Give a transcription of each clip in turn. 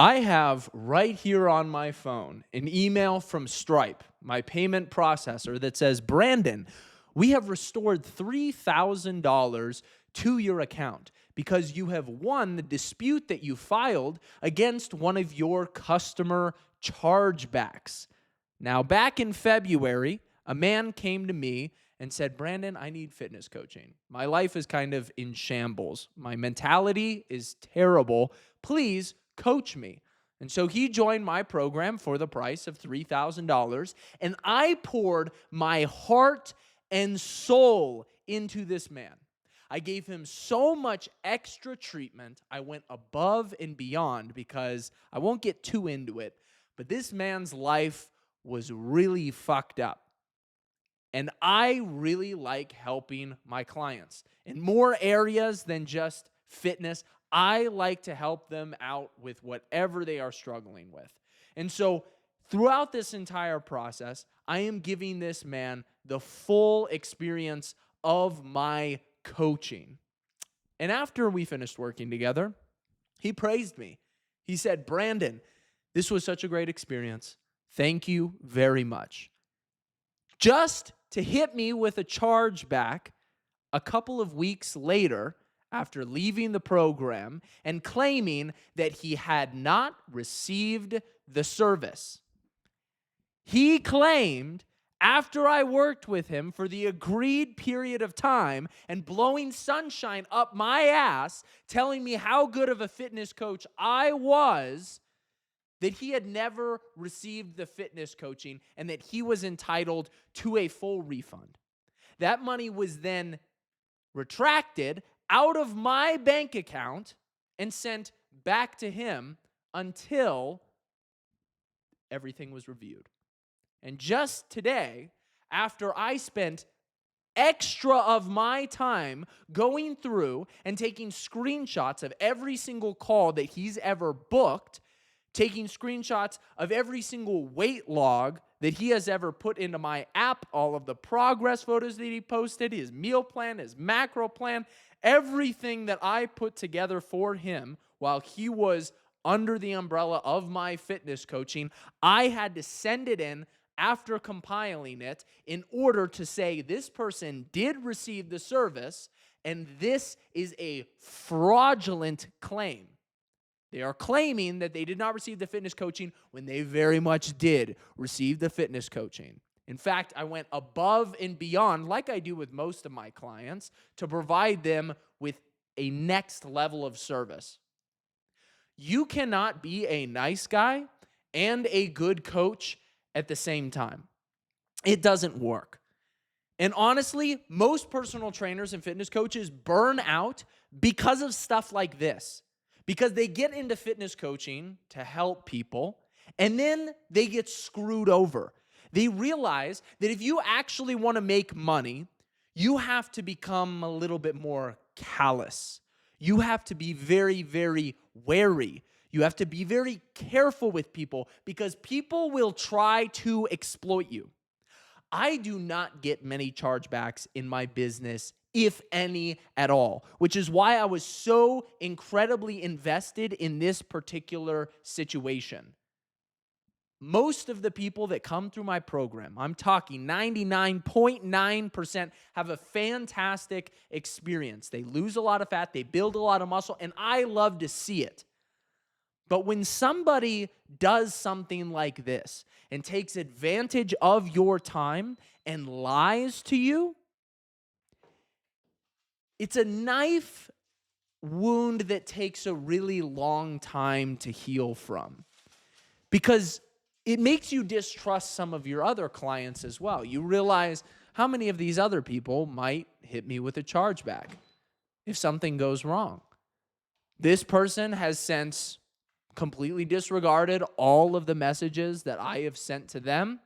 I have right here on my phone an email from Stripe, my payment processor, that says, Brandon, we have restored $3,000 to your account because you have won the dispute that you filed against one of your customer chargebacks. Now, back in February, a man came to me and said, Brandon, I need fitness coaching. My life is kind of in shambles. My mentality is terrible. Please coach me. And so he joined my program for the price of $3,000, and I poured my heart and soul into this man. I gave him so much extra treatment. I went above and beyond because I won't get too into it, but this man's life was really fucked up. And I really like helping my clients in more areas than just fitness. I like to help them out with whatever they are struggling with. And so throughout this entire process, I am giving this man the full experience of my coaching. And after we finished working together, he praised me. He said, Brandon, this was such a great experience. Thank you very much. Just to hit me with a chargeback a couple of weeks later after leaving the program and claiming that he had not received the service. He claimed after I worked with him for the agreed period of time and blowing sunshine up my ass, telling me how good of a fitness coach I was, that he had never received the fitness coaching and that he was entitled to a full refund. That money was then retracted out of my bank account and sent back to him until everything was reviewed. And just today, after I spent extra of my time going through and taking screenshots of every single call that he's ever booked, taking screenshots of every single weight log that he has ever put into my app, all of the progress photos that he posted, his meal plan, his macro plan, everything that I put together for him while he was under the umbrella of my fitness coaching, I had to send it in after compiling it in order to say this person did receive the service and this is a fraudulent claim. They are claiming that they did not receive the fitness coaching when they very much did receive the fitness coaching. In fact, I went above and beyond, like I do with most of my clients, to provide them with a next level of service. You cannot be a nice guy and a good coach at the same time. It doesn't work. And honestly, most personal trainers and fitness coaches burn out because of stuff like this. Because they get into fitness coaching to help people, and then they get screwed over. They realize that if you actually want to make money, you have to become a little bit more callous. You have to be very, very wary. You have to be very careful with people because people will try to exploit you. I do not get many chargebacks in my business, if any at all, which is why I was so incredibly invested in this particular situation. Most of the people that come through my program, I'm talking 99.9%, have a fantastic experience. They lose a lot of fat, they build a lot of muscle, and I love to see it. But when somebody does something like this and takes advantage of your time and lies to you, it's a knife wound that takes a really long time to heal from because it makes you distrust some of your other clients as well. You realize how many of these other people might hit me with a chargeback if something goes wrong. This person has since completely disregarded all of the messages that I have sent to them.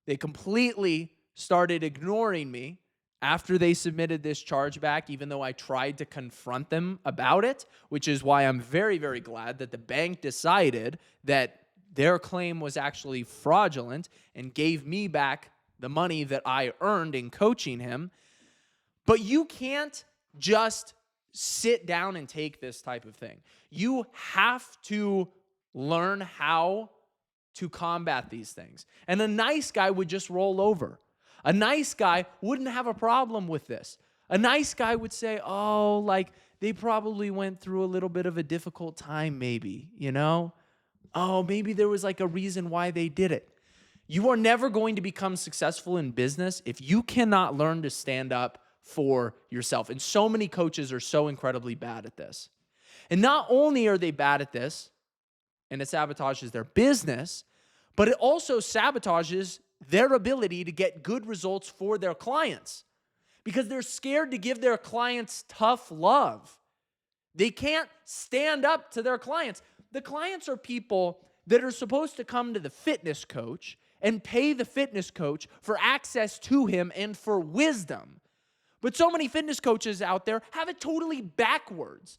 They completely started ignoring me after they submitted this chargeback, even though I tried to confront them about it, which is why I'm very, very glad that the bank decided that their claim was actually fraudulent and gave me back the money that I earned in coaching him. But you can't just sit down and take this type of thing. You have to learn how to combat these things. And a nice guy would just roll over. A nice guy wouldn't have a problem with this. A nice guy would say, oh, like they probably went through a little bit of a difficult time maybe, you know? Oh, maybe there was like a reason why they did it. You are never going to become successful in business if you cannot learn to stand up for yourself. And so many coaches are so incredibly bad at this. And not only are they bad at this, and it sabotages their business, but it also sabotages their ability to get good results for their clients because they're scared to give their clients tough love. They can't stand up to their clients. The clients are people that are supposed to come to the fitness coach and pay the fitness coach for access to him and for wisdom. But so many fitness coaches out there have it totally backwards.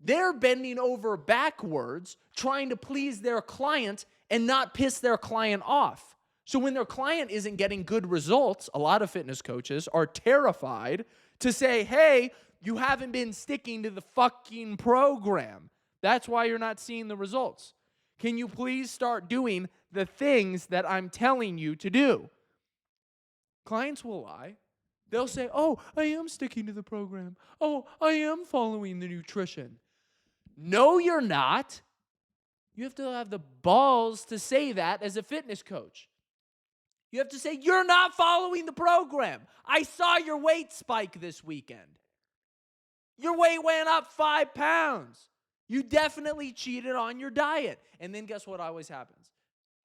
They're bending over backwards trying to please their client and not piss their client off. So when their client isn't getting good results, a lot of fitness coaches are terrified to say, hey, you haven't been sticking to the fucking program. That's why you're not seeing the results. Can you please start doing the things that I'm telling you to do? Clients will lie. They'll say, oh, I am sticking to the program. Oh, I am following the nutrition. No, you're not. You have to have the balls to say that as a fitness coach. You have to say, you're not following the program. I saw your weight spike this weekend. Your weight went up 5 pounds. You definitely cheated on your diet. And then guess what always happens?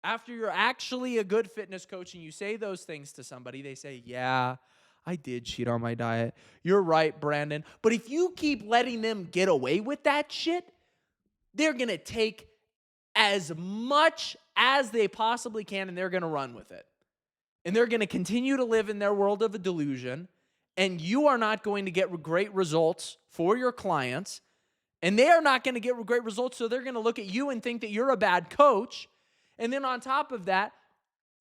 After you're actually a good fitness coach and you say those things to somebody, they say, yeah, I did cheat on my diet. You're right, Brandon. But if you keep letting them get away with that shit, they're going to take as much as they possibly can and they're going to run with it. And they're going to continue to live in their world of a delusion. And you are not going to get great results for your clients. And they are not going to get great results. So they're going to look at you and think that you're a bad coach. And then on top of that,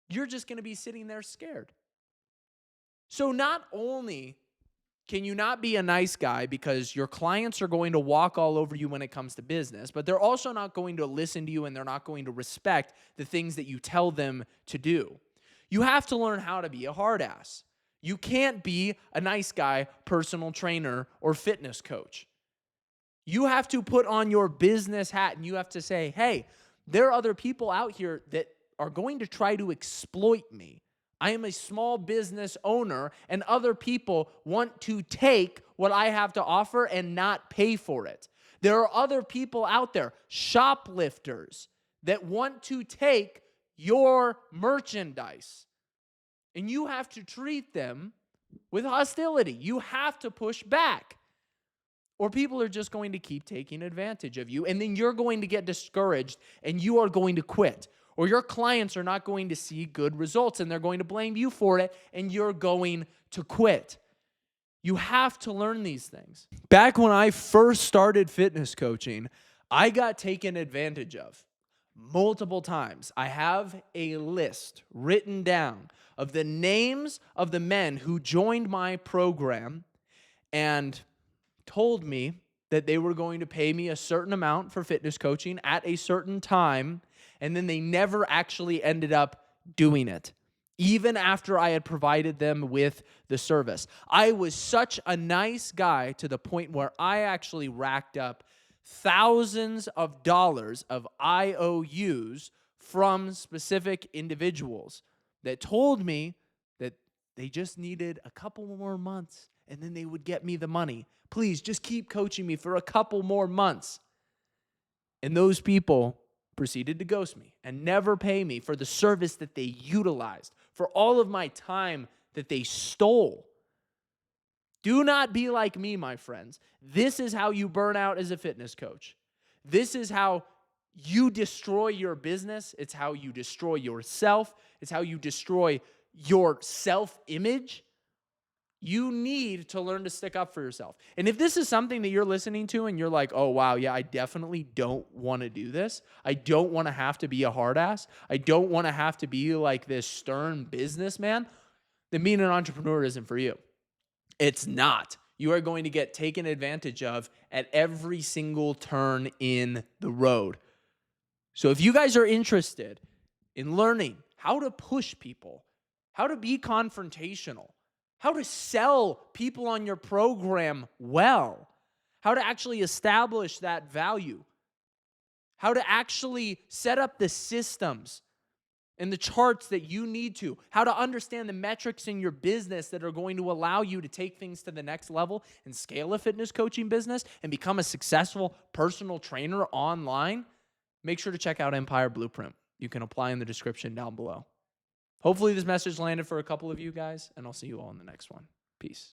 you're just going to be sitting there scared. So not only can you not be a nice guy because your clients are going to walk all over you when it comes to business, but they're also not going to listen to you and they're not going to respect the things that you tell them to do. You have to learn how to be a hard ass. You can't be a nice guy, personal trainer, or fitness coach. You have to put on your business hat and you have to say, hey, there are other people out here that are going to try to exploit me. I am a small business owner and other people want to take what I have to offer and not pay for it. There are other people out there, shoplifters, that want to take your merchandise. And you have to treat them with hostility. You have to push back. Or people are just going to keep taking advantage of you. And then you're going to get discouraged and you are going to quit. Or your clients are not going to see good results and they're going to blame you for it and you're going to quit. You have to learn these things. Back when I first started fitness coaching, I got taken advantage of multiple times. I have a list written down of the names of the men who joined my program and told me that they were going to pay me a certain amount for fitness coaching at a certain time, and then they never actually ended up doing it, even after I had provided them with the service. I was such a nice guy to the point where I actually racked up thousands of dollars of IOUs from specific individuals that told me that they just needed a couple more months and then they would get me the money. Please just keep coaching me for a couple more months. And those people proceeded to ghost me and never pay me for the service that they utilized, for all of my time that they stole. Do not be like me, my friends. This is how you burn out as a fitness coach. This is how you destroy your business. It's how you destroy yourself. It's how you destroy your self-image. You need to learn to stick up for yourself. And if this is something that you're listening to and you're like, oh, wow, yeah, I definitely don't want to do this. I don't want to have to be a hard ass. I don't want to have to be like this stern businessman. Then being an entrepreneur isn't for you. It's not. you are going to get taken advantage of at every single turn in the road. So if you guys are interested in learning how to push people, how to be confrontational, how to sell people on your program well, how to actually establish that value, how to actually set up the systems and the charts that you need to, how to understand the metrics in your business that are going to allow you to take things to the next level and scale a fitness coaching business and become a successful personal trainer online, make sure to check out Empire Blueprint. You can apply in the description down below. Hopefully this message landed for a couple of you guys, and I'll see you all in the next one. Peace.